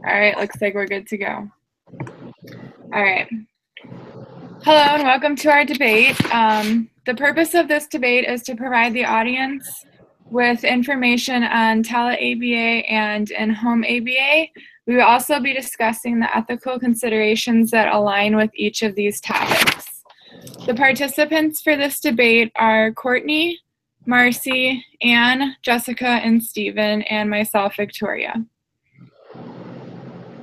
All right, looks like we're good to go. All right. Hello and welcome to our debate. The purpose of this debate is to provide the audience with information on tele-ABA and in-home ABA. We will also be discussing the ethical considerations that align with each of these topics. The participants for this debate are Courtney, Marcy, Anne, Jessica, and Stephen, and myself, Victoria.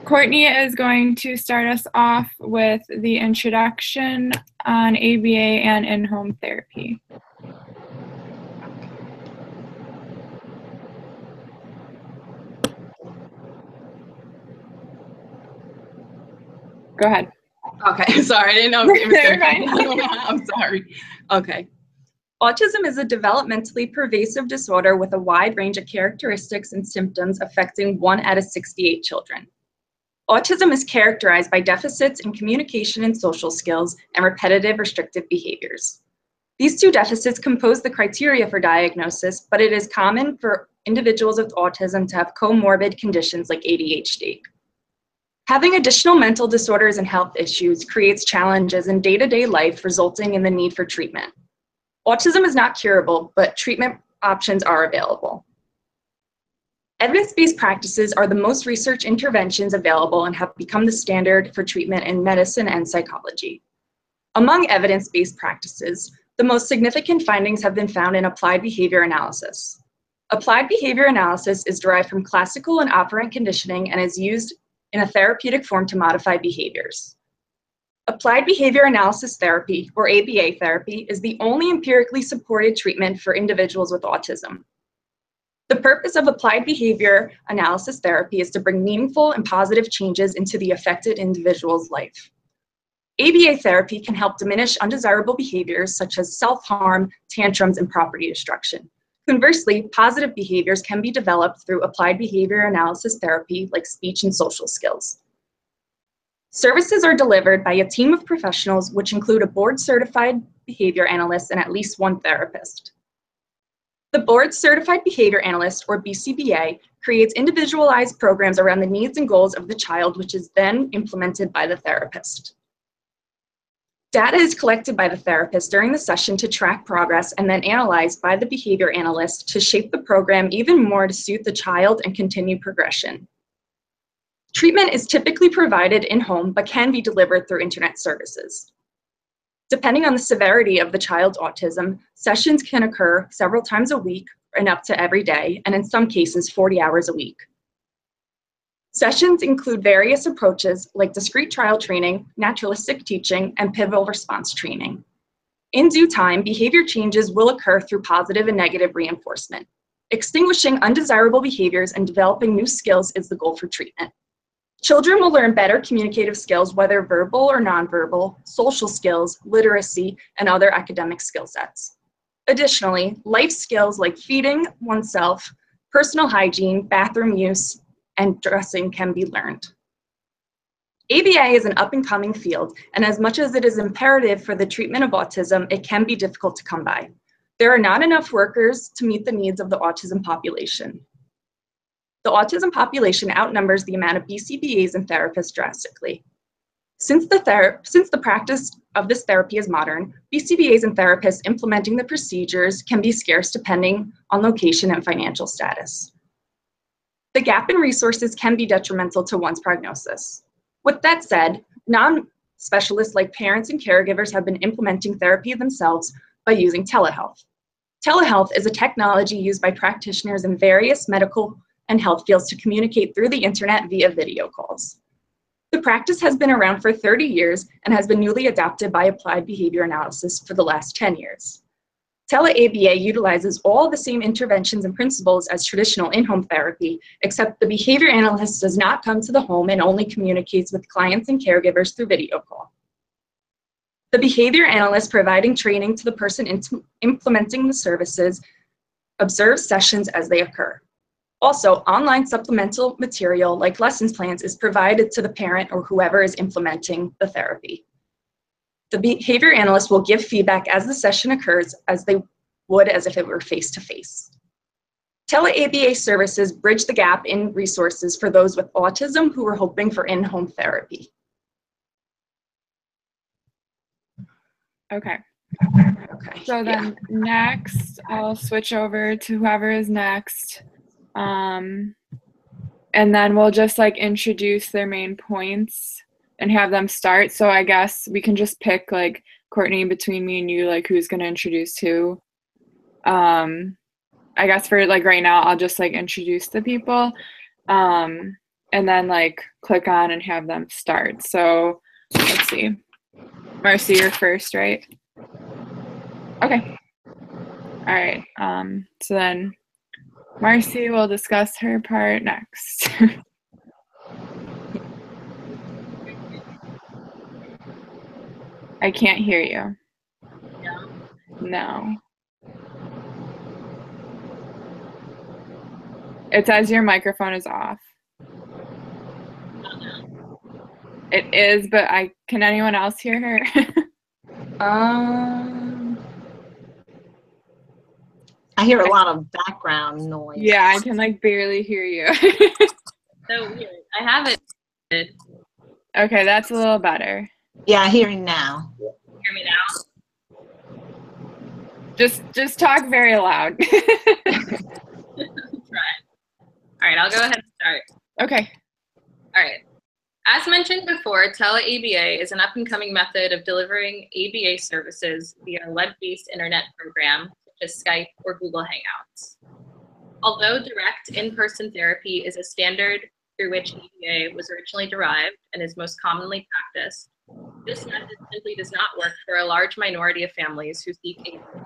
Courtney is going to start us off with the introduction on ABA and in-home therapy. Go ahead. Okay, sorry, I didn't know if it was You're fine. I'm sorry. Okay. Autism is a developmentally pervasive disorder with a wide range of characteristics and symptoms affecting 1 out of 68 children. Autism is characterized by deficits in communication and social skills and repetitive restrictive behaviors. These two deficits compose the criteria for diagnosis, but it is common for individuals with autism to have comorbid conditions like ADHD. Having additional mental disorders and health issues creates challenges in day-to-day life, resulting in the need for treatment. Autism is not curable, but treatment options are available. Evidence-based practices are the most research interventions available and have become the standard for treatment in medicine and psychology. Among evidence-based practices, the most significant findings have been found in applied behavior analysis. Applied behavior analysis is derived from classical and operant conditioning and is used in a therapeutic form to modify behaviors. Applied behavior analysis therapy, or ABA therapy, is the only empirically supported treatment for individuals with autism. The purpose of applied behavior analysis therapy is to bring meaningful and positive changes into the affected individual's life. ABA therapy can help diminish undesirable behaviors such as self-harm, tantrums, and property destruction. Conversely, positive behaviors can be developed through applied behavior analysis therapy like speech and social skills. Services are delivered by a team of professionals which include a board-certified behavior analyst and at least one therapist. The board-certified behavior analyst, or BCBA, creates individualized programs around the needs and goals of the child, which is then implemented by the therapist. Data is collected by the therapist during the session to track progress and then analyzed by the behavior analyst to shape the program even more to suit the child and continue progression. Treatment is typically provided in-home but can be delivered through internet services. Depending on the severity of the child's autism, sessions can occur several times a week and up to every day, and in some cases 40 hours a week. Sessions include various approaches like discrete trial training, naturalistic teaching, and pivotal response training. In due time, behavior changes will occur through positive and negative reinforcement. Extinguishing undesirable behaviors and developing new skills is the goal for treatment. Children will learn better communicative skills, whether verbal or nonverbal, social skills, literacy, and other academic skill sets. Additionally, life skills like feeding oneself, personal hygiene, bathroom use, and dressing can be learned. ABA is an up-and-coming field, and as much as it is imperative for the treatment of autism, it can be difficult to come by. There are not enough workers to meet the needs of the autism population. The autism population outnumbers the amount of BCBAs and therapists drastically. Since the practice of this therapy is modern, BCBAs and therapists implementing the procedures can be scarce depending on location and financial status. The gap in resources can be detrimental to one's prognosis. With that said, non-specialists like parents and caregivers have been implementing therapy themselves by using telehealth. Telehealth is a technology used by practitioners in various medical and health fields to communicate through the internet via video calls. The practice has been around for 30 years and has been newly adopted by applied behavior analysis for the last 10 years. Tele-ABA utilizes all the same interventions and principles as traditional in-home therapy, except the behavior analyst does not come to the home and only communicates with clients and caregivers through video call. The behavior analyst providing training to the person implementing the services observes sessions as they occur. Also, online supplemental material like lessons plans is provided to the parent or whoever is implementing the therapy. The behavior analyst will give feedback as the session occurs as they would as if it were face-to-face. Tele-ABA services bridge the gap in resources for those with autism who are hoping for in-home therapy. Okay. Okay. So then next, I'll switch over to whoever is next. And then we'll just like introduce their main points and have them start. So I guess we can just pick like Courtney, between me and you, like who's going to introduce who. I guess for like right now, I'll just like introduce the people and then like click on and have them start. So let's see. Marcy, you're first, right? Okay. All right. So then Marcy will discuss her part next. I can't hear you. No. It says your microphone is off. It is, but can anyone else hear her? I hear a lot of background noise. Yeah, I can like barely hear you. So weird. I have it. Okay, that's a little better. Yeah, hearing now. Hear me now? Just talk very loud. Try. All right, I'll go ahead and start. Okay. All right. As mentioned before, Tele-ABA is an up-and-coming method of delivering ABA services via a web-based internet program such as Skype or Google Hangouts. Although direct in-person therapy is a standard through which ABA was originally derived and is most commonly practiced, this method simply does not work for a large minority of families who seek ABA.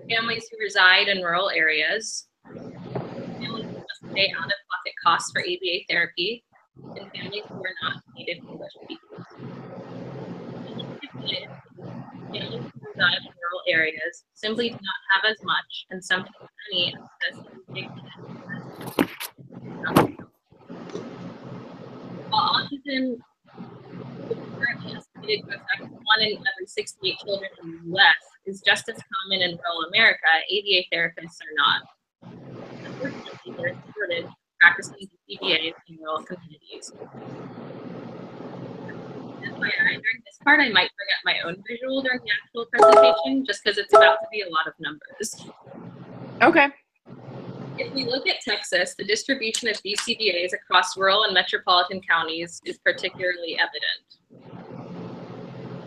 Families who reside in rural areas, families who must pay out-of-pocket costs for ABA therapy, and families who are not native English speakers. Families who reside in rural areas simply do not have as much and sometimes any access to ABA. While autism is currently estimated to affect 1 in every 68 children in the U.S., is just as common in rural America, ABA therapists are not. Unfortunately, there is a shortage of practicing ABAs in rural communities. During this part, I might bring up my own visual during the actual presentation, just because it's about to be a lot of numbers. Okay. If we look at Texas, the distribution of BCBAs across rural and metropolitan counties is particularly evident.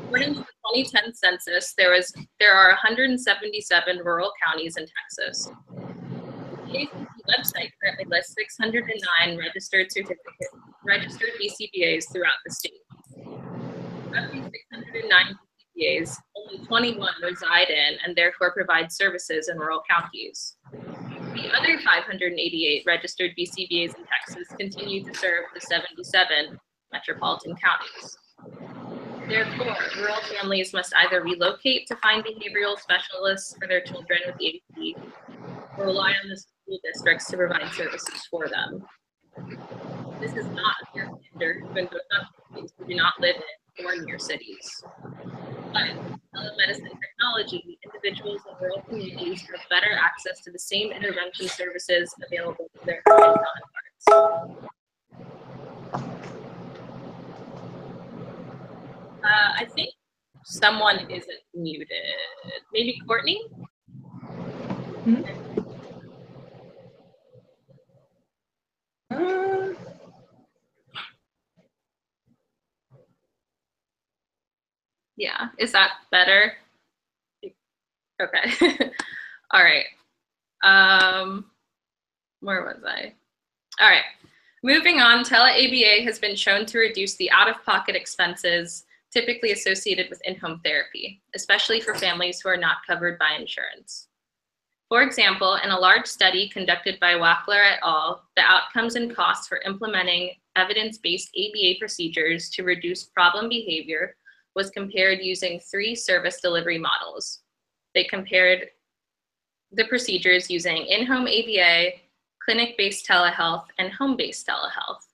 According to the 2010 census, there are 177 rural counties in Texas. The ACC website currently lists 609 registered BCBAs throughout the state. Of these 609 BCBAs, only 21 reside in and therefore provide services in rural counties. The other 588 registered BCBAs in Texas continue to serve the 77 metropolitan counties. Therefore, rural families must either relocate to find behavioral specialists for their children with ADHD or rely on the school districts to provide services for them. This is not a fair standard given those families who do not live in or near cities. But with telemedicine technology, individuals in rural communities have better access to the same intervention services available to their urban counterparts. I think someone isn't muted. Maybe Courtney? Yeah, is that better? Okay. All right. Where was I? All right. Moving on, Tele-ABA has been shown to reduce the out-of-pocket expenses typically associated with in-home therapy, especially for families who are not covered by insurance. For example, in a large study conducted by Wackler et al., the outcomes and costs for implementing evidence-based ABA procedures to reduce problem behavior was compared using 3 service delivery models. They compared the procedures using in-home ABA, clinic-based telehealth, and home-based telehealth.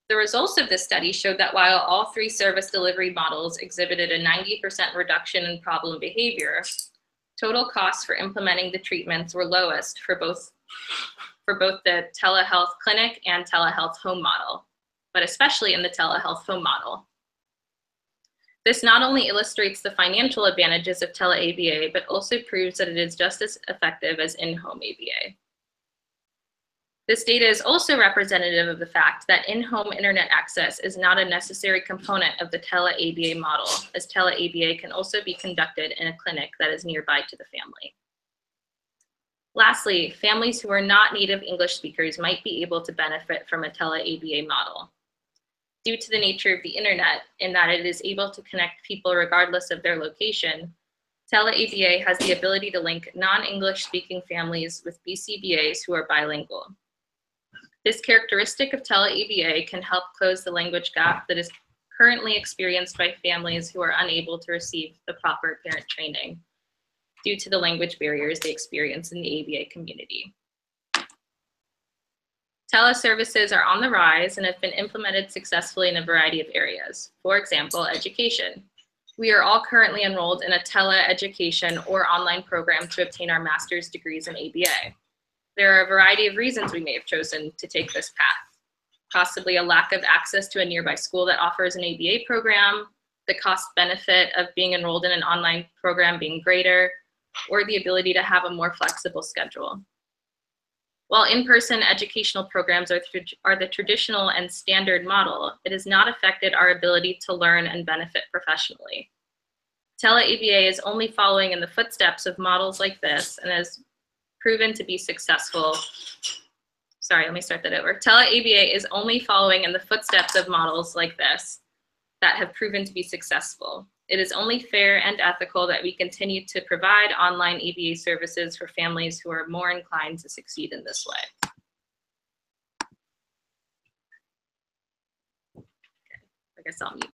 The results of this study showed that while all 3 service delivery models exhibited a 90% reduction in problem behavior, total costs for implementing the treatments were lowest for both the telehealth clinic and telehealth home model, but especially in the telehealth home model. This not only illustrates the financial advantages of tele-ABA, but also proves that it is just as effective as in-home ABA. This data is also representative of the fact that in-home internet access is not a necessary component of the tele-ABA model, as tele-ABA can also be conducted in a clinic that is nearby to the family. Lastly, families who are not native English speakers might be able to benefit from a tele-ABA model. Due to the nature of the internet, in that it is able to connect people regardless of their location, tele-ABA has the ability to link non-English speaking families with BCBAs who are bilingual. This characteristic of tele-ABA can help close the language gap that is currently experienced by families who are unable to receive the proper parent training due to the language barriers they experience in the ABA community. Teleservices are on the rise and have been implemented successfully in a variety of areas. For example, education. We are all currently enrolled in a tele-education or online program to obtain our master's degrees in ABA. There are a variety of reasons we may have chosen to take this path. Possibly a lack of access to a nearby school that offers an ABA program, the cost benefit of being enrolled in an online program being greater, or the ability to have a more flexible schedule. While in-person educational programs are the traditional and standard model, it has not affected our ability to learn and benefit professionally. Tele-ABA is only following in the footsteps of models like this and has proven to be successful. Sorry, let me start that over. Tele-ABA is only following in the footsteps of models like this that have proven to be successful. It is only fair and ethical that we continue to provide online ABA services for families who are more inclined to succeed in this way. Okay, I guess I'll mute.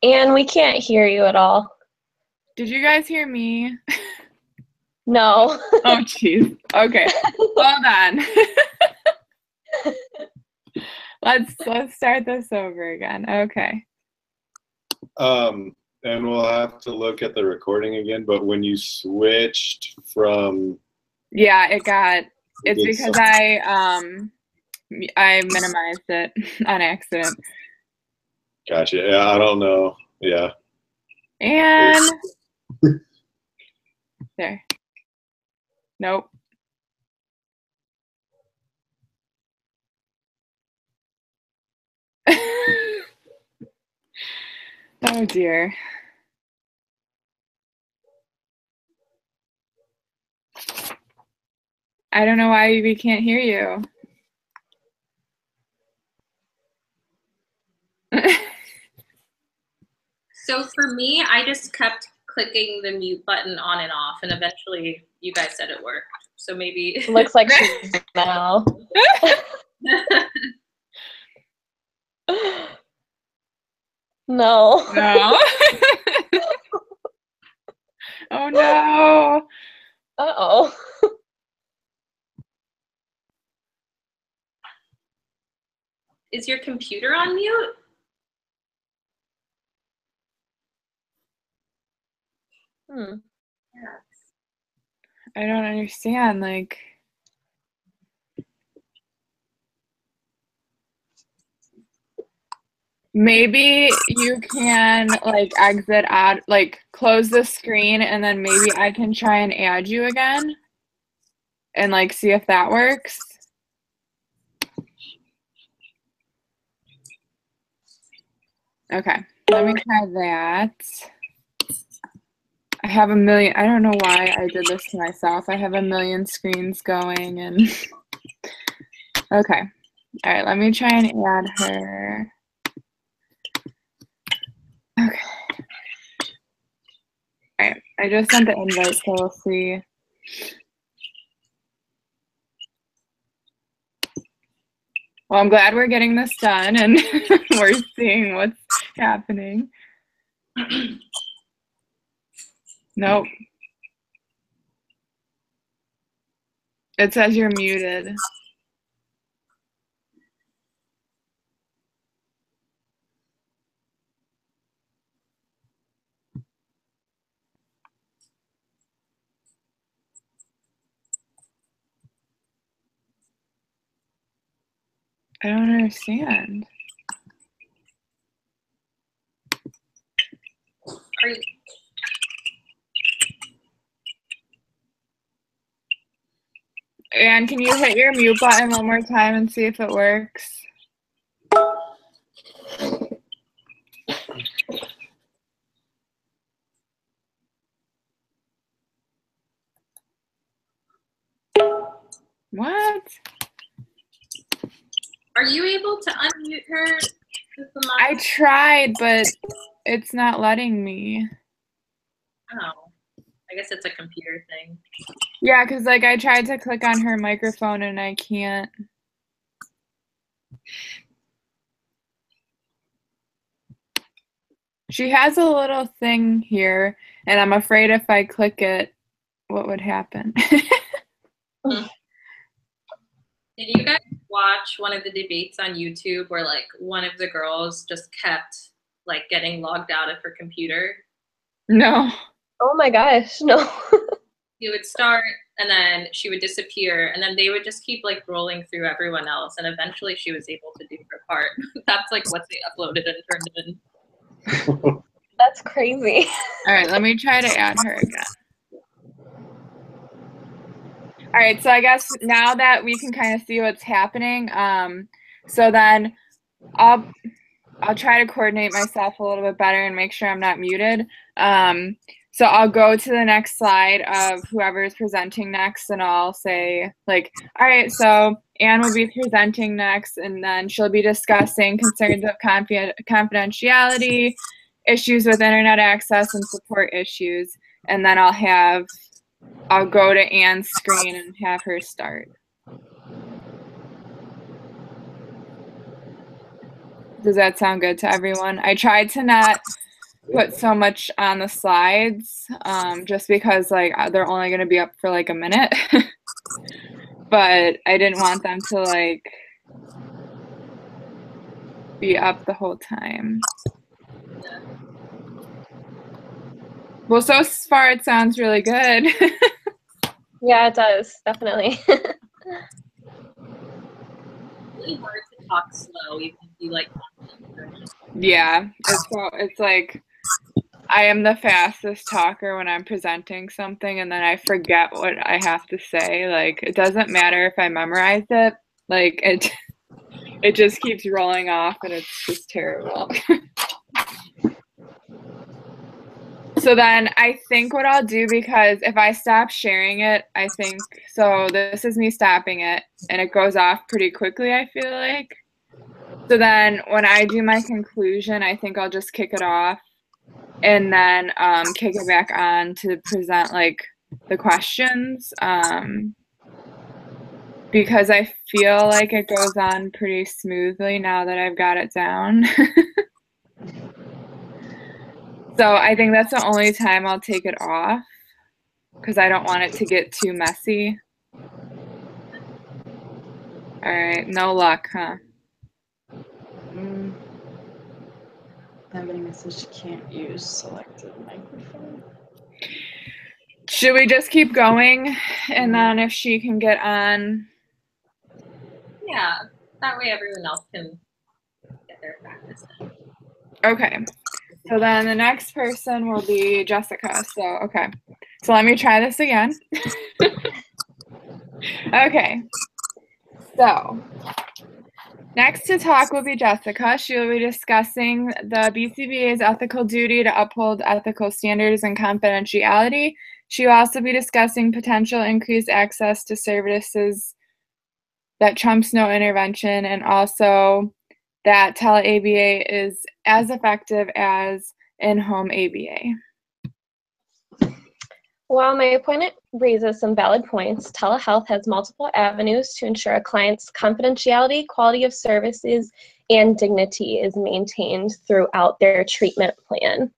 Anne, we can't hear you at all. Did you guys hear me? No. Oh, jeez. Okay. Hold on. Let's start this over again. Okay. And we'll have to look at the recording again, but when you switched from... Yeah, it's because I minimized it on accident. Gotcha. Yeah, I don't know. Yeah. And there. Nope. Oh dear. I don't know why we can't hear you. So for me, I just kept clicking the mute button on and off, and eventually you guys said it worked. So maybe. Looks like she's now. No. No. Oh no. Uh-oh. Is your computer on mute? I don't understand, like. Maybe you can like exit out, like close the screen, and then maybe I can try and add you again and like see if that works. Okay, let me try that. I have a million, I don't know why I did this to myself. I have a million screens going and okay. All right, let me try and add her. Okay. All right, I just sent the invite, so we'll see. Well, I'm glad we're getting this done and we're seeing what's happening. Nope. It says you're muted. I don't understand. Are you, Anne, can you hit your mute button one more time and see if it works? What? are you able to unmute her? with the I mic? tried, but it's not letting me. Oh, I guess it's a computer thing. Yeah, because like I tried to click on her microphone and I can't. She has a little thing here, and I'm afraid if I click it, what would happen? Did you guys watch one of the debates on YouTube where like one of the girls just kept like getting logged out of her computer? No. Oh my gosh, no. She would start and then she would disappear and then they would just keep like rolling through everyone else and eventually she was able to do her part. That's like what they uploaded and turned in. That's crazy. All right, let me try to add her again. All right, so I guess now that we can kind of see what's happening, so then I'll try to coordinate myself a little bit better and make sure I'm not muted. So I'll go to the next slide of whoever is presenting next, and I'll say like, all right, so Anne will be presenting next, and then she'll be discussing concerns of confidentiality, issues with internet access, and support issues. And then I'll go to Anne's screen and have her start. Does that sound good to everyone? I tried to not put so much on the slides, just because like they're only going to be up for like a minute. But I didn't want them to like be up the whole time. Well, so far it sounds really good. Yeah, it does, definitely. Really hard to talk slow even if you like. Yeah, it's like I am the fastest talker when I'm presenting something, and then I forget what I have to say. Like it doesn't matter if I memorized it. Like it just keeps rolling off, and it's just terrible. So then I think what I'll do, because if I stop sharing it, I think, so this is me stopping it, and it goes off pretty quickly, I feel like. So then when I do my conclusion, I think I'll just kick it off and then kick it back on to present like the questions, because I feel like it goes on pretty smoothly now that I've got it down. So I think that's the only time I'll take it off, because I don't want it to get too messy. All right, no luck, huh? Somebody message can't use selected microphone. Should we just keep going, and then if she can get on? Yeah, that way everyone else can get their practice in. Okay, so then the next person will be Jessica. So, okay, so let me try this again. Okay, so next to talk will be Jessica. She will be discussing the BCBA's ethical duty to uphold ethical standards and confidentiality. She will also be discussing potential increased access to services that trumps no intervention, and also that tele-ABA is as effective as in-home ABA. While my appointment raises some valid points, telehealth has multiple avenues to ensure a client's confidentiality, quality of services, and dignity is maintained throughout their treatment plan.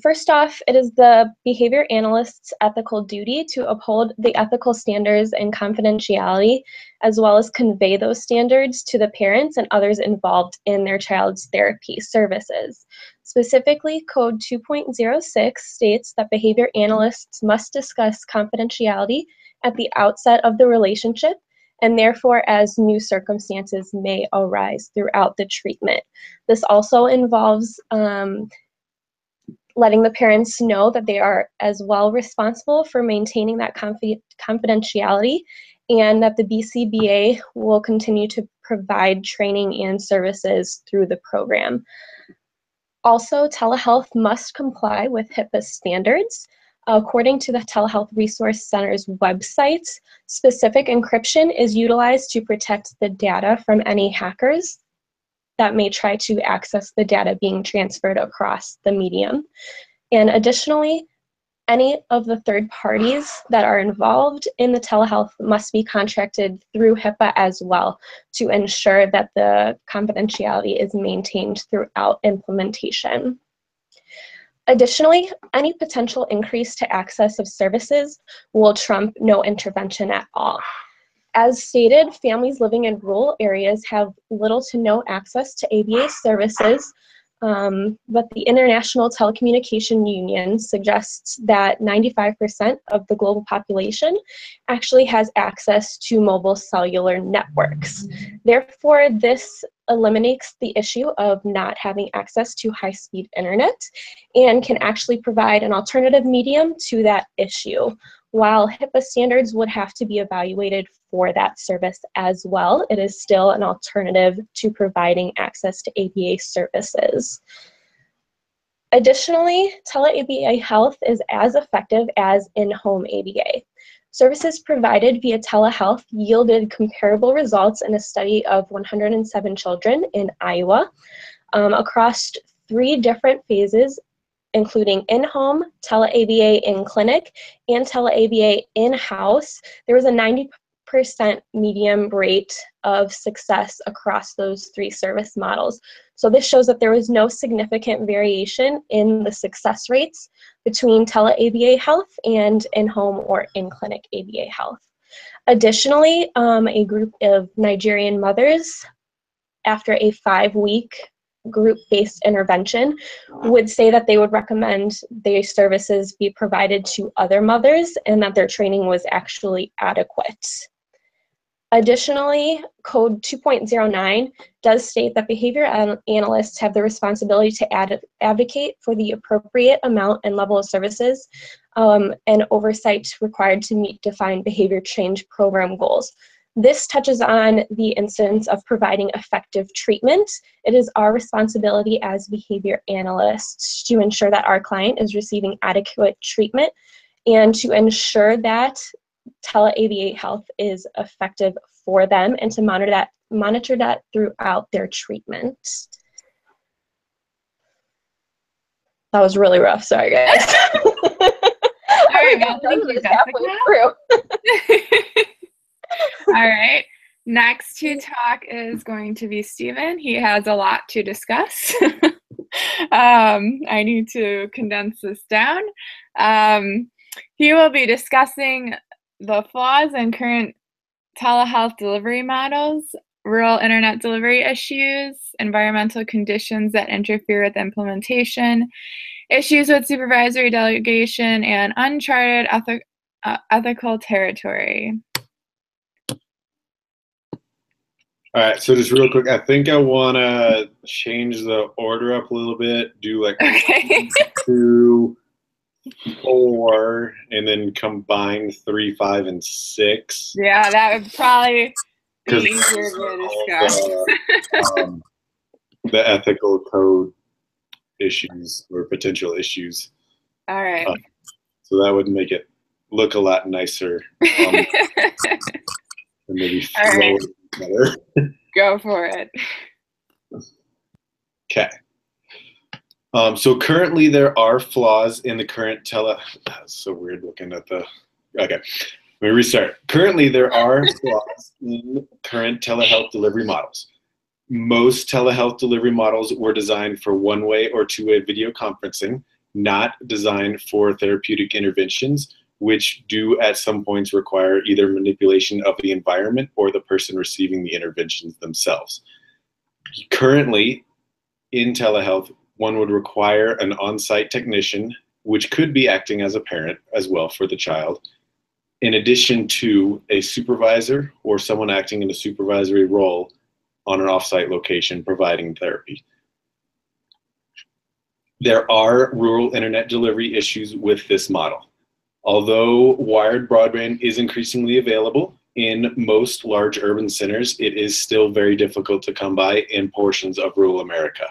First off, it is the behavior analyst's ethical duty to uphold the ethical standards and confidentiality, as well as convey those standards to the parents and others involved in their child's therapy services. Specifically, Code 2.06 states that behavior analysts must discuss confidentiality at the outset of the relationship, and therefore as new circumstances may arise throughout the treatment. This also involves letting the parents know that they are as well responsible for maintaining that confidentiality, and that the BCBA will continue to provide training and services through the program. Also, telehealth must comply with HIPAA standards. According to the Telehealth Resource Center's website, specific encryption is utilized to protect the data from any hackers that may try to access the data being transferred across the medium. And additionally, any of the third parties that are involved in the telehealth must be contracted through HIPAA as well to ensure that the confidentiality is maintained throughout implementation. Additionally, any potential increase to access of services will trump no intervention at all. As stated, families living in rural areas have little to no access to ABA services, but the International Telecommunication Union suggests that 95% of the global population actually has access to mobile cellular networks. Therefore, this eliminates the issue of not having access to high-speed internet and can actually provide an alternative medium to that issue. While HIPAA standards would have to be evaluated for that service as well, it is still an alternative to providing access to ABA services. Additionally, tele-ABA health is as effective as in-home ABA. Services provided via telehealth yielded comparable results in a study of 107 children in Iowa across 3 different phases, including in-home, tele-ABA in-clinic, and tele-ABA in-house. There was a 90% median rate of success across those 3 service models. So this shows that there was no significant variation in the success rates between tele-ABA health and in-home or in-clinic ABA health. Additionally, a group of Nigerian mothers, after a 5-week group-based intervention, would say that they would recommend their services be provided to other mothers and that their training was actually adequate. Additionally, Code 2.09 does state that behavior analysts have the responsibility to advocate for the appropriate amount and level of services and oversight required to meet defined behavior change program goals. This touches on the instance of providing effective treatment. It is our responsibility as behavior analysts to ensure that our client is receiving adequate treatment and to ensure that tele-ABA health is effective for them and to monitor that throughout their treatment. That was really rough, sorry guys. All right, well, thank you, Jessica. All right, next to talk is going to be Stephen. He has a lot to discuss. I need to condense this down. He will be discussing the flaws in current telehealth delivery models, rural internet delivery issues, environmental conditions that interfere with implementation, issues with supervisory delegation, and uncharted ethical territory. All right, so just real quick, I think I want to change the order up a little bit, do like 1, 2, 4, and then combine 3, 5, and 6. Yeah, that would probably be easier to discuss. The ethical code issues or potential issues. All right. So that would make it look a lot nicer. And maybe flow better. Go for it. Okay. So currently there are flaws in the current so weird looking at the, okay, let me restart. Currently there are flaws in current telehealth delivery models. Most telehealth delivery models were designed for one-way or two-way video conferencing, not designed for therapeutic interventions, which do at some points require either manipulation of the environment or the person receiving the interventions themselves. Currently, in telehealth, one would require an on-site technician, which could be acting as a parent as well for the child, in addition to a supervisor or someone acting in a supervisory role on an off-site location providing therapy. There are rural internet delivery issues with this model. Although wired broadband is increasingly available in most large urban centers, it is still very difficult to come by in portions of rural America.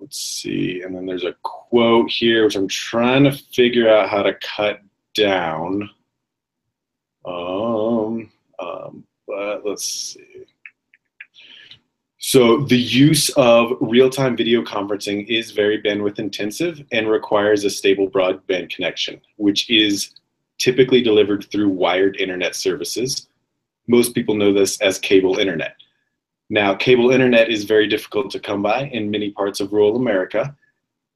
Let's see, and then there's a quote here, which I'm trying to figure out how to cut down. But let's see. So the use of real-time video conferencing is very bandwidth intensive and requires a stable broadband connection, which is typically delivered through wired internet services. Most people know this as cable internet. Now, cable internet is very difficult to come by in many parts of rural America,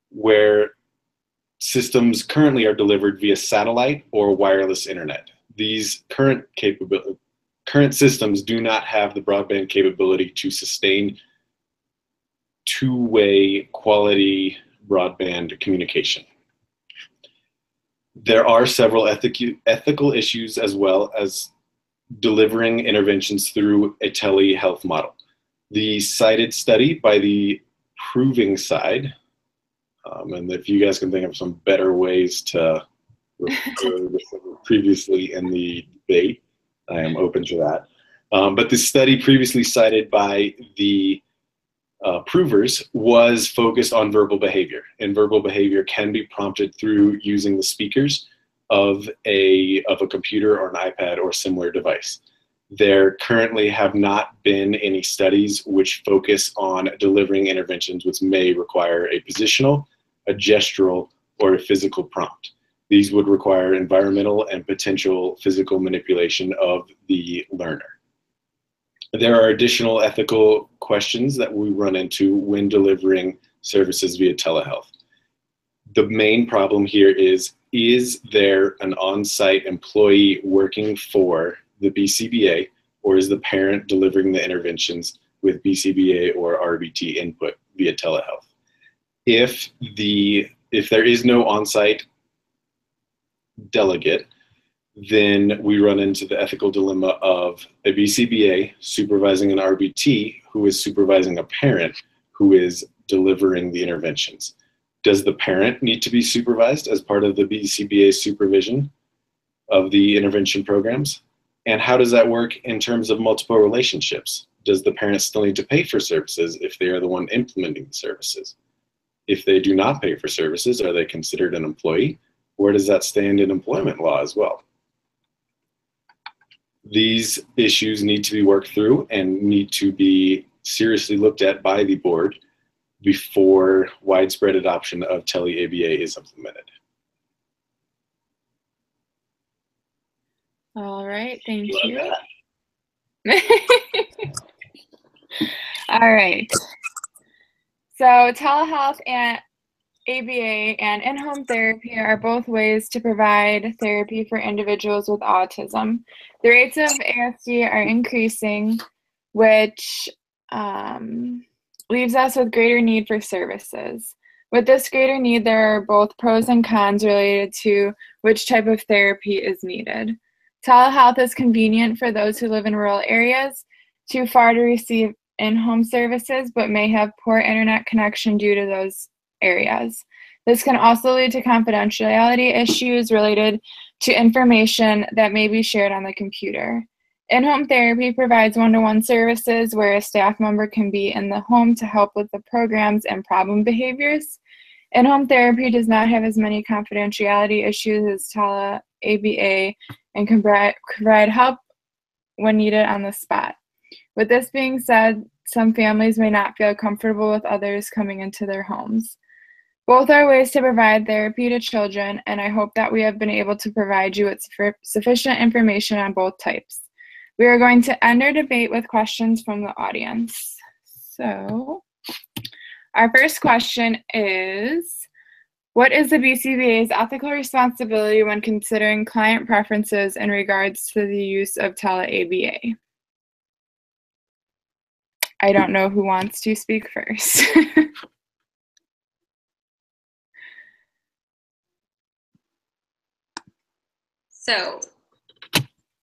where systems currently are delivered via satellite or wireless internet. These current systems do not have the broadband capability to sustain two-way quality broadband communication. There are several ethical issues as well as delivering interventions through a telehealth model. The cited study by the proving side, and if you guys can think of some better ways to refer to previously in the debate, I am open to that. But the study previously cited by the provers was focused on verbal behavior, and verbal behavior can be prompted through using the speakers of a computer or an iPad or similar device. There currently have not been any studies which focus on delivering interventions which may require a positional, a gestural, or a physical prompt. These would require environmental and potential physical manipulation of the learner. There are additional ethical questions that we run into when delivering services via telehealth. The main problem here is there an on-site employee working for the BCBA, or is the parent delivering the interventions with BCBA or RBT input via telehealth? If there is no on-site delegate, then we run into the ethical dilemma of a BCBA supervising an RBT who is supervising a parent who is delivering the interventions. Does the parent need to be supervised as part of the BCBA supervision of the intervention programs? And how does that work in terms of multiple relationships? Does the parent still need to pay for services if they are the one implementing the services? If they do not pay for services, are they considered an employee? Where does that stand in employment law as well? These issues need to be worked through and need to be seriously looked at by the board before widespread adoption of tele-ABA is implemented. All right, thank you. All right. So telehealth and ABA and in-home therapy are both ways to provide therapy for individuals with autism. The rates of ASD are increasing, which leaves us with greater need for services. With this greater need, there are both pros and cons related to which type of therapy is needed. Telehealth is convenient for those who live in rural areas, too far to receive in-home services, but may have poor internet connection due to those areas. This can also lead to confidentiality issues related to information that may be shared on the computer. In-home therapy provides one-to-one services where a staff member can be in the home to help with the programs and problem behaviors. In-home therapy does not have as many confidentiality issues as tele-ABA and can provide help when needed on the spot. With this being said, some families may not feel comfortable with others coming into their homes. Both are ways to provide therapy to children, and I hope that we have been able to provide you with sufficient information on both types. We are going to end our debate with questions from the audience. So, our first question is, what is the BCBA's ethical responsibility when considering client preferences in regards to the use of tele-ABA? I don't know who wants to speak first. So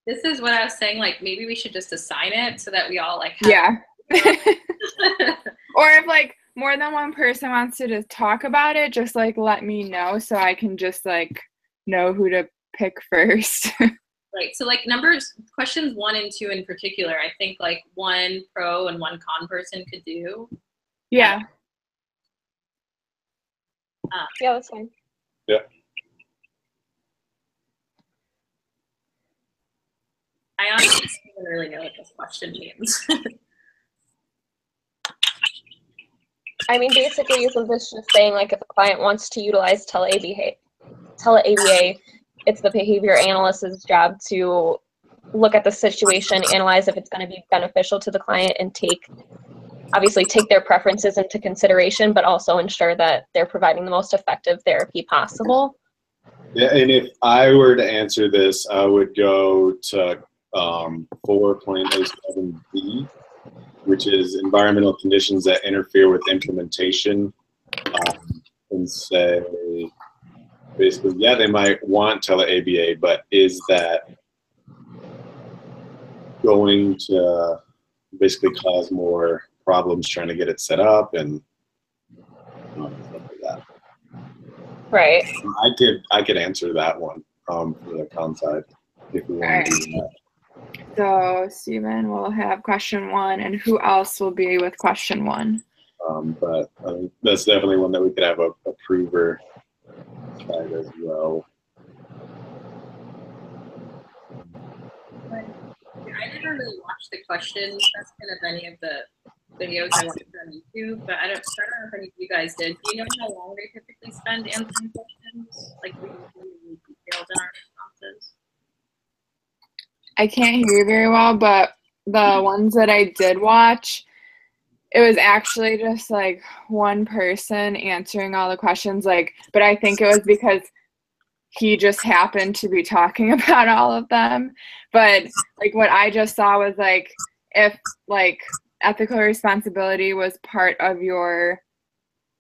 this is what I was saying, like maybe we should just assign it so that we all like have Yeah. Or if like more than one person wants to just talk about it, just like let me know so I can just like know who to pick first. Right. So like questions 1 and 2 in particular, I think like one pro and one con person could do. Yeah. Yeah, that's fine. Yeah. I honestly don't really know what this question means. I mean, basically, isn't this just saying, like, if a client wants to utilize tele-ABA, it's the behavior analyst's job to look at the situation, analyze if it's going to be beneficial to the client, and obviously take their preferences into consideration, but also ensure that they're providing the most effective therapy possible. Yeah, and if I were to answer this, I would go to 4.07B, which is environmental conditions that interfere with implementation, and say, basically, yeah, they might want tele-ABA, but is that going to basically cause more problems trying to get it set up and stuff like that? Right. I could answer that one for the con side if we want to do that. So Stephen will have question 1, and who else will be with question 1? But I think that's definitely one that we could have a prover side as well. I never really watched the questions section of any of the videos I watched on YouTube, but I don't know if any of you guys did. Do you know how long they typically spend answering questions? Like, we really detailed in our responses. I can't hear you very well, but the ones that I did watch, it was actually just like one person answering all the questions, like, but I think it was because he just happened to be talking about all of them. But like what I just saw was like, if like ethical responsibility was part of your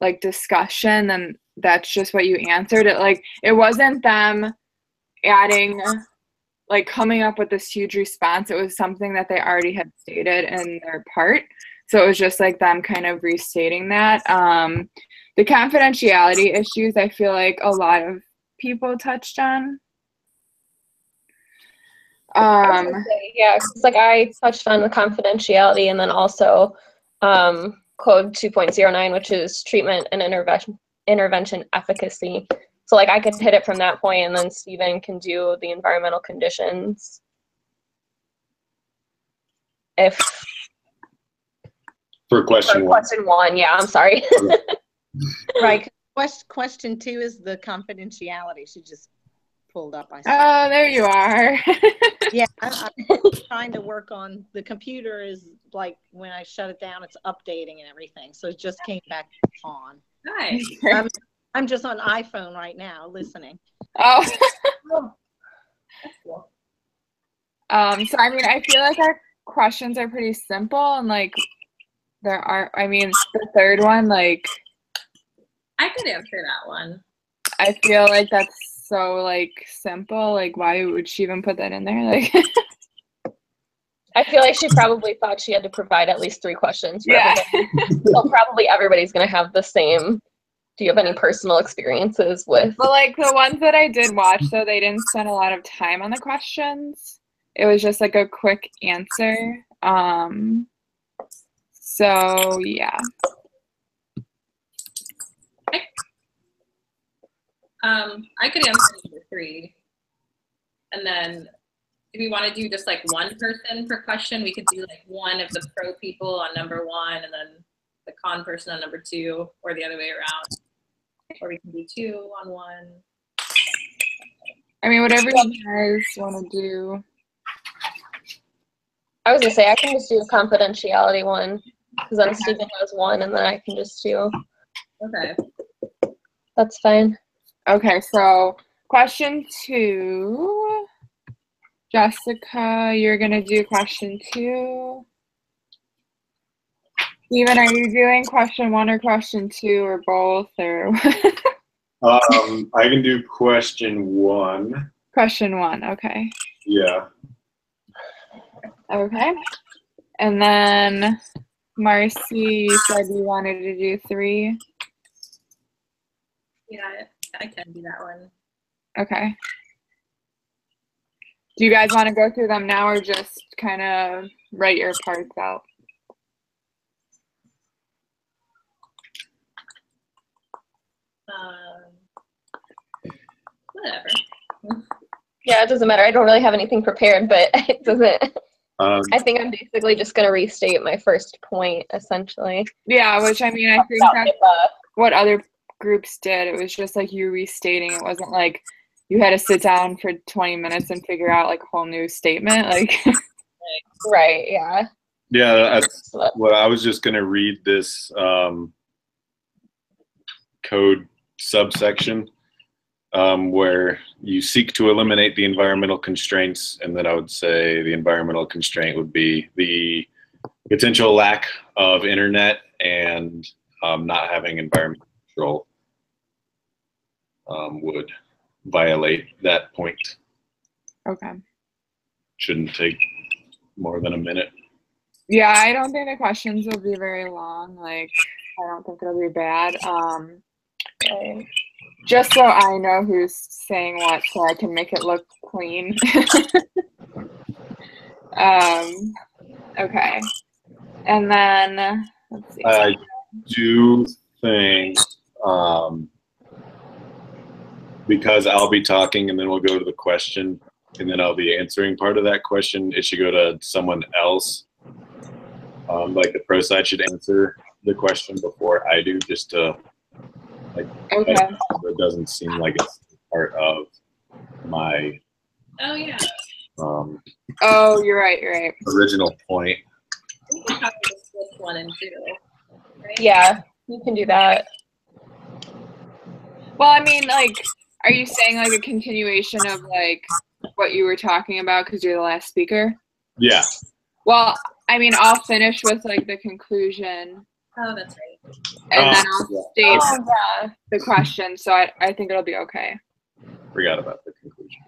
like discussion, then that's just what you answered. It wasn't them adding, like coming up with this huge response. It was something that they already had stated in their part. So it was just like them kind of restating that. The confidentiality issues, I feel like a lot of people touched on. Yeah, it's like I touched on the confidentiality, and then also code 2.09, which is treatment and intervention efficacy. So like I could hit it from that point, and then Stephen can do the environmental conditions. For question 1. Question 1, yeah, I'm sorry. Right. Question 2 is the confidentiality. She just pulled up. I saw. Oh, there you are. Yeah, I'm trying to work on the computer. Is like when I shut it down, it's updating and everything. So it just came back on. Nice. I'm just on iPhone right now listening. Oh. That's cool. So I mean, I feel like our questions are pretty simple, and like there are, I mean, the third one, like I could answer that one. I feel like that's so like simple. Like why would she even put that in there? Like I feel like she probably thought she had to provide at least 3 questions for yeah. everybody. So probably everybody's gonna have the same. Do you have any personal experiences with? But like the ones that I did watch, though, they didn't spend a lot of time on the questions. It was just like a quick answer. So yeah. I could answer number 3. And then if we want to do just like one person per question, we could do like one of the pro people on number 1 and then the con person on number 2, or the other way around. or we can do 2 on one. I mean, whatever you guys want to do. I was gonna say I can just do a confidentiality one, because then Stephen has one, and then I can just do. Okay. That's fine. Okay, so question 2. Jessica, you're gonna do question 2. Steven, are you doing question 1 or question 2 or both or? I can do question 1. Question 1, okay. Yeah. Okay. And then Marcy, you said you wanted to do 3. Yeah, I can do that one. Okay. Do you guys want to go through them now or just kind of write your parts out? Whatever. Yeah, it doesn't matter. I don't really have anything prepared, but it doesn't. I think I'm basically just gonna restate my first point, essentially. Yeah, which I mean, I think that's what other groups did. It was just like you restating. It wasn't like you had to sit down for 20 minutes and figure out like a whole new statement. Like, right? Yeah. Yeah, that's what I was just gonna read this code subsection where you seek to eliminate the environmental constraints, and then I would say the environmental constraint would be the potential lack of internet and not having environmental control would violate that point. okay. Shouldn't take more than a minute. Yeah, I don't think the questions will be very long. Like, I don't think it'll be bad. Just so I know who's saying what, so I can make it look clean. Okay. And then, let's see. I do think, because I'll be talking and then we'll go to the question and then I'll be answering part of that question, it should go to someone else. Like the pro side should answer the question before I do, just to, like, Okay. it doesn't seem like it's part of my Oh, yeah. Oh, you're right, you're right. original point. We can probably just split 1 and 2. Right? Yeah, you can do that. Well, I mean, like, are you saying like a continuation of like what you were talking about because you're the last speaker? Yeah. Well, I mean, I'll finish with like the conclusion. Oh, that's right. And then I'll state yeah. the question, so I think it'll be okay. Forgot about the conclusion.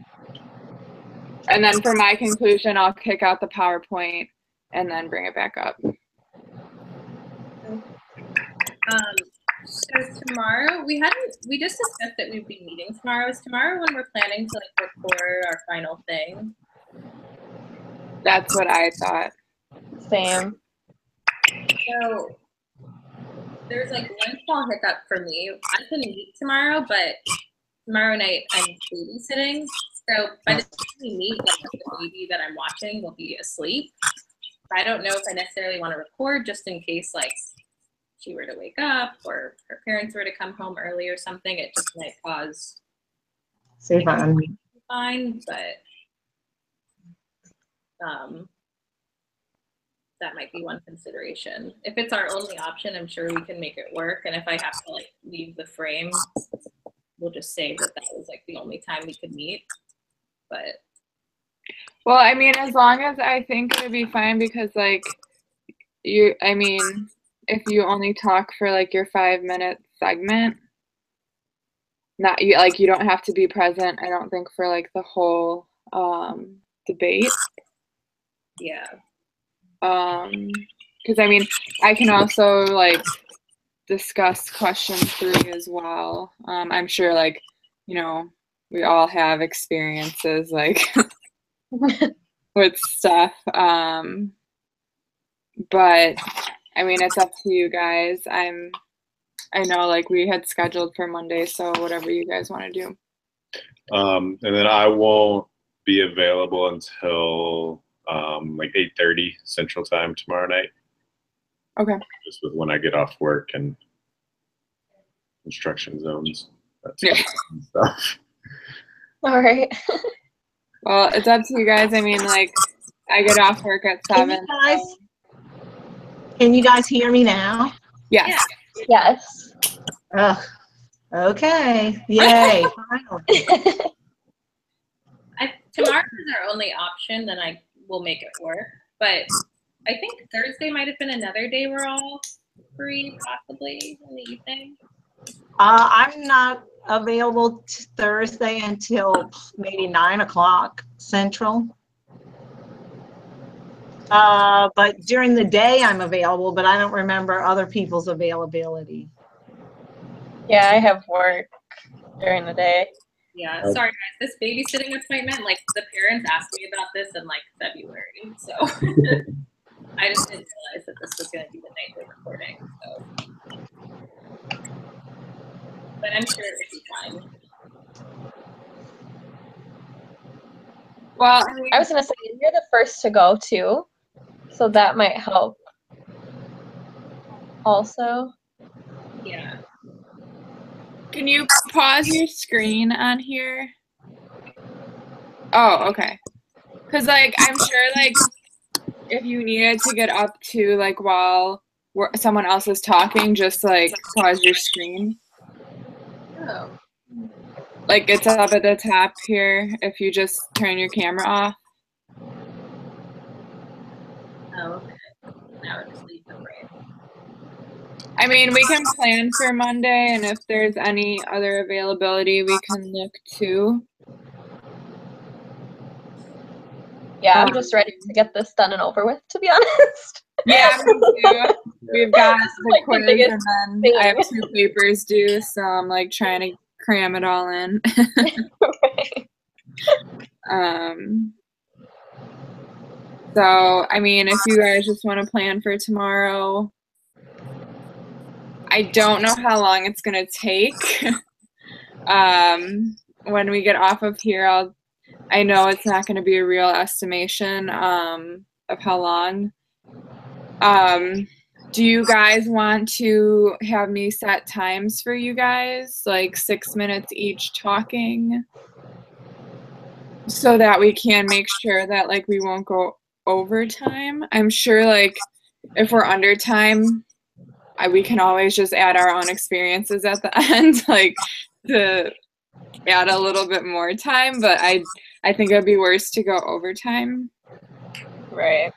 And then for my conclusion, I'll kick out the PowerPoint and then bring it back up. So tomorrow, we just discussed that we'd be meeting tomorrow. Is tomorrow when we're planning to like record our final thing? That's what I thought. Same. So there's like one small hiccup for me. I can meet tomorrow, but tomorrow night I'm babysitting. So by the time we meet, like the baby that I'm watching will be asleep. I don't know if I necessarily want to record just in case like she were to wake up or her parents were to come home early or something. It just might cause fine, but that might be one consideration. If it's our only option, I'm sure we can make it work. And if I have to like leave the frame, we'll just say that was like the only time we could meet. But well, I mean, as long as I think it would be fine because like I mean, if you only talk for like your 5-minute segment, you don't have to be present, I don't think, for like the whole debate. Yeah. Because I mean, I can also like discuss question 3 as well. I'm sure like, you know, we all have experiences like with stuff. But I mean, it's up to you guys. I know like we had scheduled for Monday, so whatever you guys want to do. And then I won't be available until like 8:30 Central Time tomorrow night. Okay. Just with when I get off work, and instruction zones, that Yeah. sort of stuff. All right. Well, it's up to you guys. I mean, like, I get off work at 7. Can you guys hear me now? Yes. Yes. Ugh. Okay. Yay. Finally. Tomorrow is our only option, then I will make it work. But I think Thursday might have been another day we're all free, possibly in the evening. I'm not available Thursday until maybe 9 o'clock Central. But during the day I'm available, but I don't remember other people's availability. Yeah, I have work during the day. Yeah, sorry guys, this babysitting appointment, like the parents asked me about this in like February, so I just didn't realize that this was going to be the night we're recording. So, but I'm sure it'll be fine. Well, I was gonna say you're the first to go too, so that might help. Also. Yeah. can you pause your screen on here? Oh, okay. Because, like, I'm sure, like, if you needed to get up to, like, while someone else is talking, just, like, pause your screen. Oh. Like, it's up at the top here if you just turn your camera off. Oh, okay. Now we'll just leave the break. I mean, we can plan for Monday, and if there's any other availability, we can look too. Yeah, I'm just ready to get this done and over with, to be honest. Yeah, me too. We've got the like the quiz, biggest and then I have thing. 2 papers due, so I'm like trying to cram it all in. So, I mean, if you guys just want to plan for tomorrow, I don't know how long it's going to take. When we get off of here, I know it's not going to be a real estimation of how long. Do you guys want to have me set times for you guys, like 6 minutes each talking, so that we can make sure that, like, we won't go over time? I'm sure, like, if we're under time, we can always just add our own experiences at the end, like, to add a little bit more time, but I think it'd be worse to go over time. Right.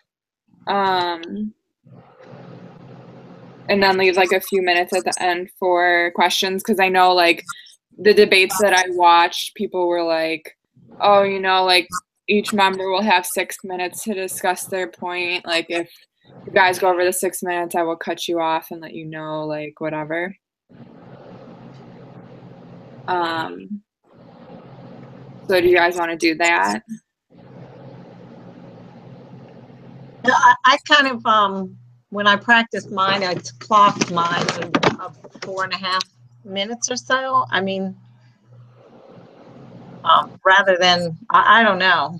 And then leave like a few minutes at the end for questions, because I know, like, the debates that I watched, people were like, oh, you know, like, each member will have 6 minutes to discuss their point. Like, if you guys go over the 6 minutes, I will cut you off and let you know, like, whatever. So do you guys want to do that? I kind of, when I practiced mine, I clocked mine in 4.5 minutes or so. I mean, rather than, I don't know.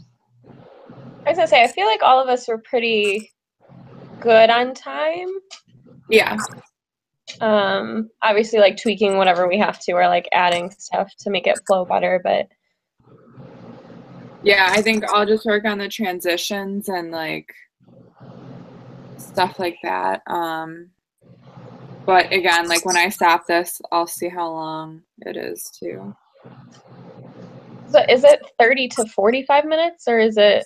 I was gonna say, I feel like all of us were pretty good on time. Yeah. Obviously, like, tweaking whatever we have to, or like adding stuff to make it flow better, but Yeah, I think I'll just work on the transitions and, like, stuff like that. But again, like, when I stop this, I'll see how long it is too. so is it 30 to 45 minutes, or is it?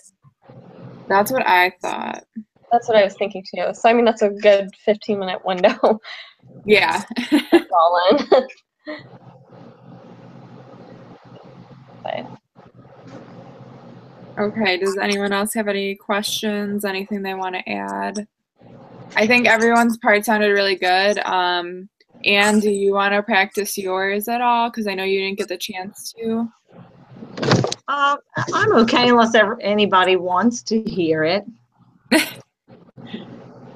That's what I thought. That's what I was thinking too. So I mean, that's a good 15-minute window. Yeah. All in. But, Okay, does anyone else have any questions, anything they want to add? I think everyone's part sounded really good. Anne, do you want to practice yours at all? Because I know you didn't get the chance to. I'm okay unless anybody wants to hear it.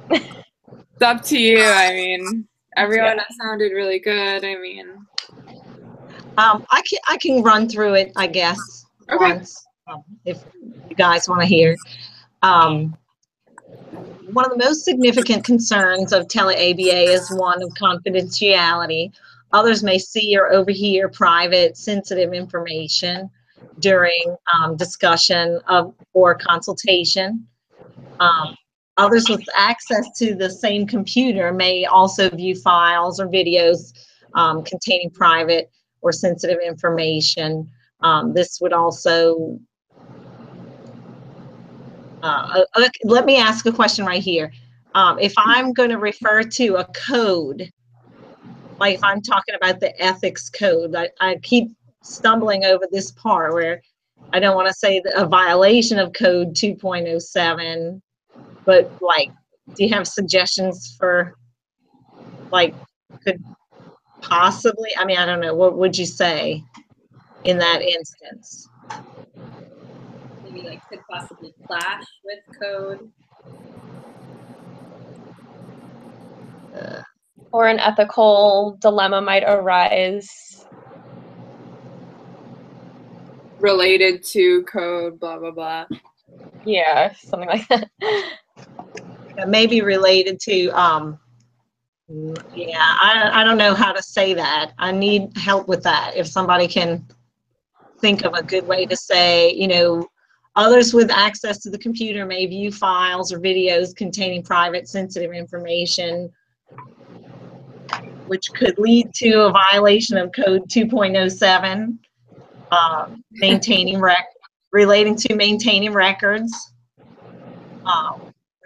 It's up to you. I mean, everyone sounded really good. I mean, I can run through it, I guess, Okay. once, if you guys want to hear. One of the most significant concerns of tele-ABA is one of confidentiality. Others may see or overhear private, sensitive information during discussion or consultation. Others with access to the same computer may also view files or videos containing private or sensitive information. This would also, let me ask a question right here. If I'm going to refer to a code, like if I'm talking about the ethics code, I keep stumbling over this part where I don't want to say a violation of code 2.07, but like, do you have suggestions for, like, could possibly, I mean, I don't know, what would you say in that instance? Maybe like could possibly clash with code. Or an ethical dilemma might arise. Related to code, blah, blah, blah. Yeah, something like that. Maybe related to, yeah, I don't know how to say that. I need help with that. If somebody can think of a good way to say, you know, others with access to the computer may view files or videos containing private, sensitive information, which could lead to a violation of code 2.07, relating to maintaining records,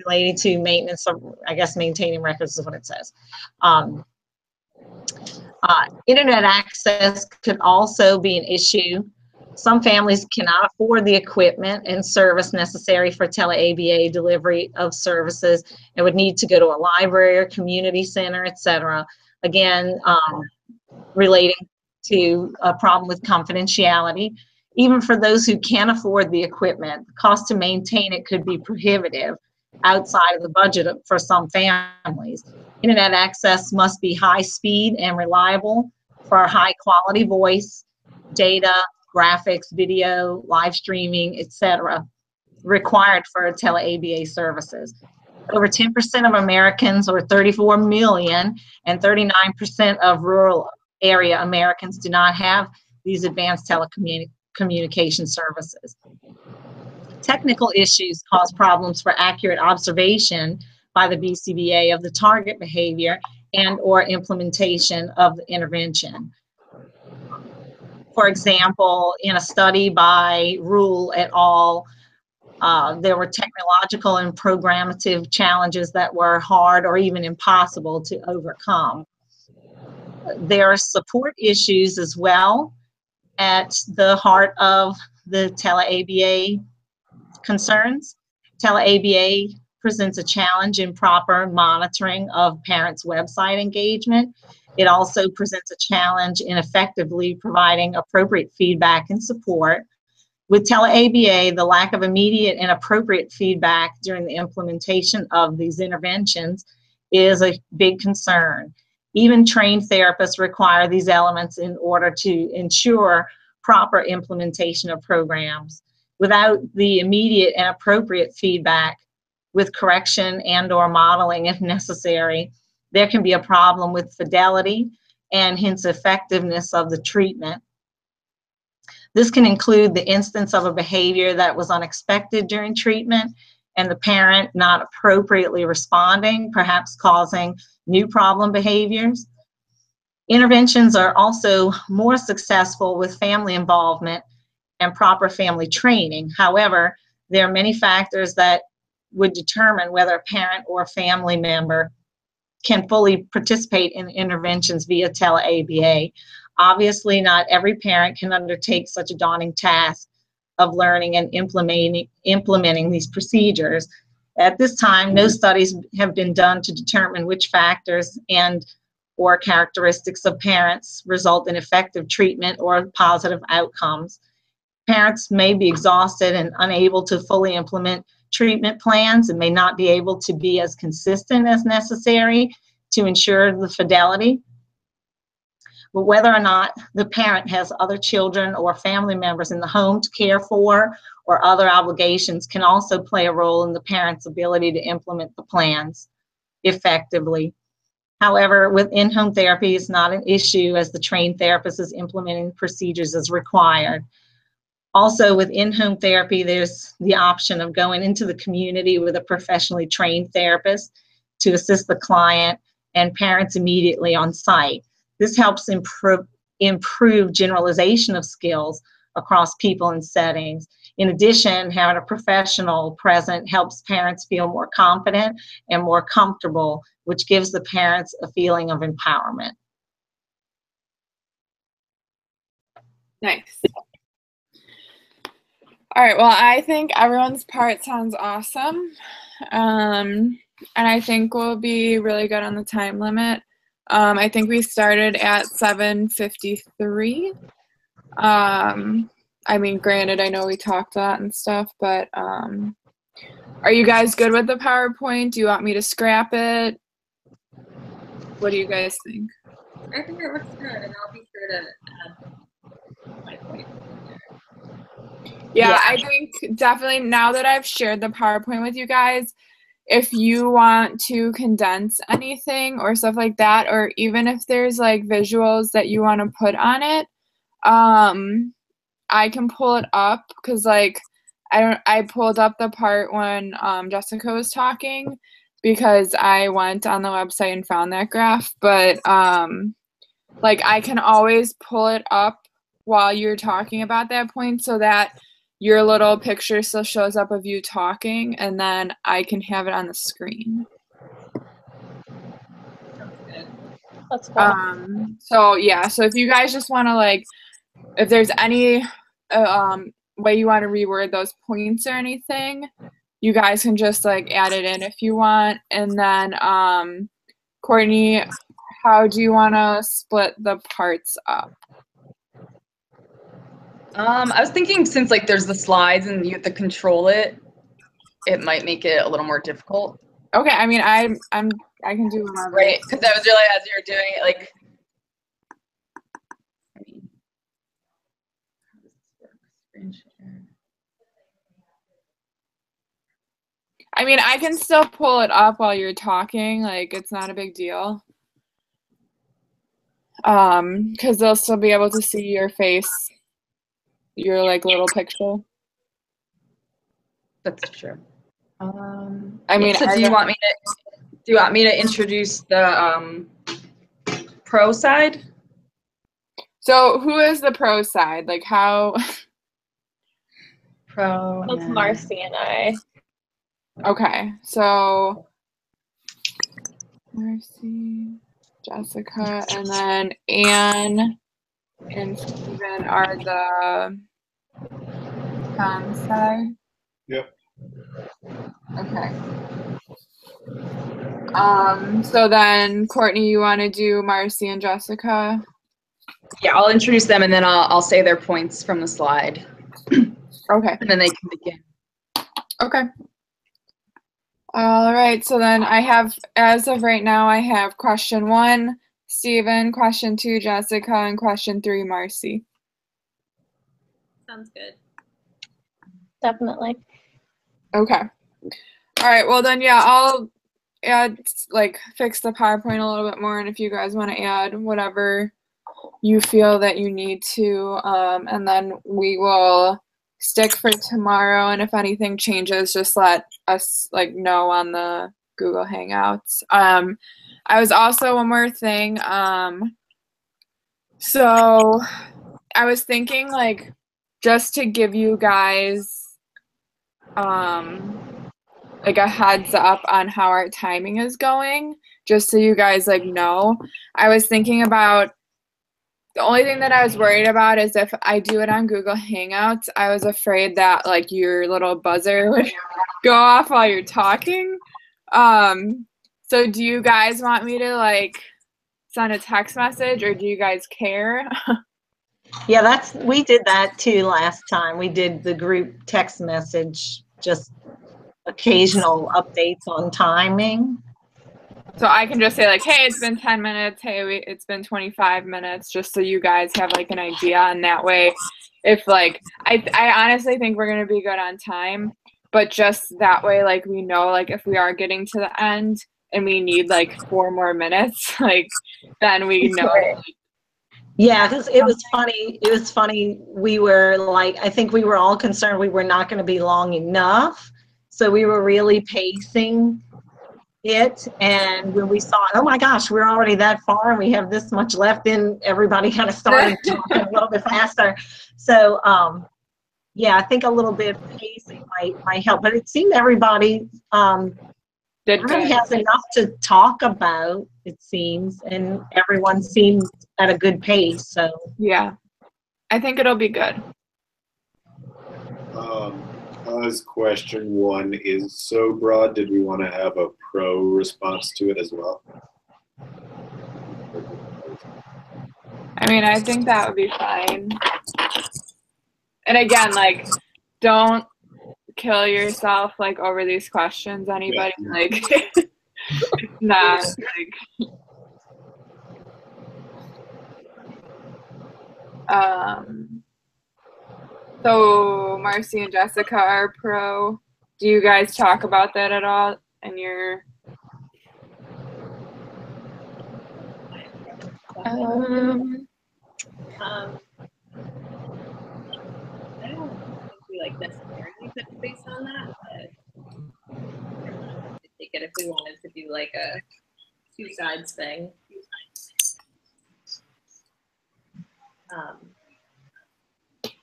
relating to maintenance of, I guess maintaining records is what it says. Internet access could also be an issue. Some families cannot afford the equipment and service necessary for tele-ABA delivery of services and would need to go to a library or community center, etc. Again, relating to a problem with confidentiality. Even for those who can't afford the equipment, the cost to maintain it could be prohibitive outside of the budget for some families. Internet access must be high speed and reliable for high quality voice, data, graphics, video, live streaming, etc. required for tele-ABA services. Over 10% of Americans, or 34 million, and 39% of rural area Americans do not have these advanced telecommunication services. Technical issues cause problems for accurate observation by the BCBA of the target behavior and or implementation of the intervention. For example, in a study by Rule et al., there were technological and programmative challenges that were hard or even impossible to overcome. There are support issues as well at the heart of the tele-ABA concerns. Tele-ABA presents a challenge in proper monitoring of parents' website engagement. It also presents a challenge in effectively providing appropriate feedback and support. With tele-ABA, the lack of immediate and appropriate feedback during the implementation of these interventions is a big concern. Even trained therapists require these elements in order to ensure proper implementation of programs. Without the immediate and appropriate feedback, with correction and or modeling if necessary, there can be a problem with fidelity and hence effectiveness of the treatment. This can include the instance of a behavior that was unexpected during treatment and the parent not appropriately responding, perhaps causing new problem behaviors. Interventions are also more successful with family involvement and proper family training. However, there are many factors that would determine whether a parent or family member can fully participate in interventions via tele-ABA. Obviously, not every parent can undertake such a daunting task of learning and implementing these procedures. At this time, no studies have been done to determine which factors and or characteristics of parents result in effective treatment or positive outcomes. Parents may be exhausted and unable to fully implement treatment plans and may not be able to be as consistent as necessary to ensure the fidelity. But whether or not the parent has other children or family members in the home to care for or other obligations can also play a role in the parent's ability to implement the plans effectively. However, with in-home therapy, it's not an issue as the trained therapist is implementing procedures as required. Also, with in-home therapy, there's the option of going into the community with a professionally trained therapist to assist the client and parents immediately on site. This helps improve generalization of skills across people and settings. In addition, having a professional present helps parents feel more confident and more comfortable, which gives the parents a feeling of empowerment. Nice. All right, well, I think everyone's part sounds awesome. And I think we'll be really good on the time limit. I think we started at 7:53. I mean, granted, I know we talked a lot and stuff, but are you guys good with the PowerPoint? Do you want me to scrap it? What do you guys think? I think it looks good, and I'll be sure to add my point. Yeah, I think definitely now that I've shared the PowerPoint with you guys, if you want to condense anything or stuff like that, or even if there's like visuals that you want to put on it, I can pull it up because like I pulled up the part when Jessica was talking because I went on the website and found that graph, but like I can always pull it up while you're talking about that point so that your little picture still shows up of you talking, and then I can have it on the screen. That's cool. So yeah, so if you guys just want to like, if there's any way you want to reword those points or anything, you guys can just like add it in if you want. And then Courtney, how do you want to split the parts up? I was thinking since like there's the slides and you have to control it, it might make it a little more difficult. Okay, I mean I can do whatever. Right, because I was really as you were doing it, like. I mean, how does this work? Screen share. I mean I can still pull it up while you're talking, like it's not a big deal. Because they'll still be able to see your face, your like little picture. That's true. I mean, so do you want me to introduce the pro side? So who is the pro side? Like how? Pro. That's Marcy and I. Okay, so Marcy, Jessica, and then Anne and Steven are the com side. Yep. Okay. So then Courtney, you want to do Marcy and Jessica? Yeah, I'll introduce them and then I'll say their points from the slide. Okay. And then they can begin. Okay. All right, so then I have, as of right now, I have question 1, Steven, question 2, Jessica, and question 3, Marcy. Sounds good. Definitely. Okay. All right, well then, yeah, I'll add, like, fix the PowerPoint a little bit more, and if you guys want to add whatever you feel that you need to, and then we will stick for tomorrow, and if anything changes, just let us like know on the Google Hangouts. I was also, one more thing, so I was thinking like just to give you guys like a heads up on how our timing is going, just so you guys like know. I was thinking about, the only thing that I was worried about is if I do it on Google Hangouts, I was afraid that like your little buzzer would go off while you're talking. So do you guys want me to like send a text message, or do you guys care? Yeah, we did that too last time. We did the group text message, just occasional updates on timing. So I can just say like, hey, it's been 10 minutes. Hey, it's been 25 minutes, just so you guys have like an idea. And that way, if like, I honestly think we're going to be good on time, but just that way, like we know, like if we are getting to the end, and we need like 4 more minutes, like then we know. Right. Yeah, because it was funny. It was funny. We were like, I think we were all concerned we were not going to be long enough. So we were really pacing it. And when we saw, oh my gosh, we're already that far and we have this much left, then everybody kind of started talking a little bit faster. So, yeah, I think a little bit of pacing might help. But it seemed everybody really has enough to talk about, it seems, and everyone seemed at a good pace. So Yeah, I think it'll be good. Question 1 is so broad. Did we want to have a pro response to it as well? I mean, I think that would be fine. And again, like, don't kill yourself like over these questions, anybody. Yeah. Like, it's not like. So Marcy and Jessica are pro. Do you guys talk about that at all in your? I don't think we like necessarily touch base on that, but I take it if we wanted to do like a 2 sides thing.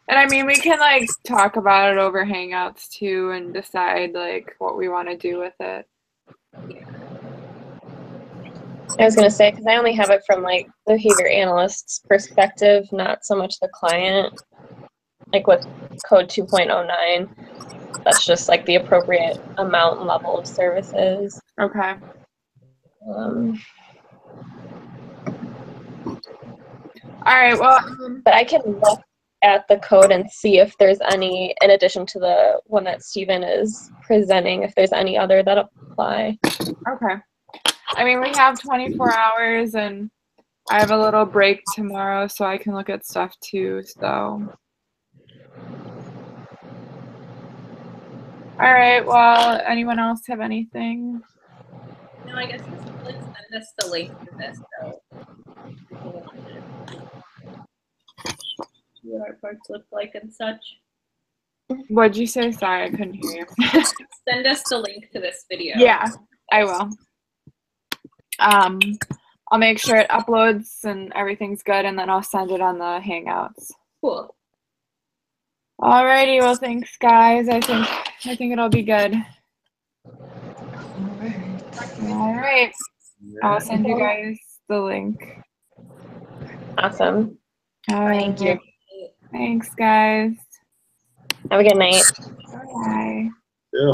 And I mean, we can like talk about it over Hangouts too and decide like what we want to do with it. I was going to say, because I only have it from like the behavior analyst's perspective, not so much the client. Like with code 2.09, that's just like the appropriate amount and level of services. Okay. Um, All right. Well, but I can look at the code and see if there's any, in addition to the one that Stephen is presenting, if there's any other that apply. okay. I mean, we have 24 hours and I have a little break tomorrow, so I can look at stuff too. So. All right. Well, anyone else have anything? No, I guess let's send us the link to this. So what our parts look like and such. What'd you say? Sorry, I couldn't hear you. Send us the link to this video. Yeah, I will. I'll make sure it uploads and everything's good, and then I'll send it on the Hangouts. Cool. Alrighty. Well, thanks, guys. I think it'll be good. All right. I'll send you guys the link. Awesome. All right. thank you. Thanks, guys. Have a good night. Bye. Yeah.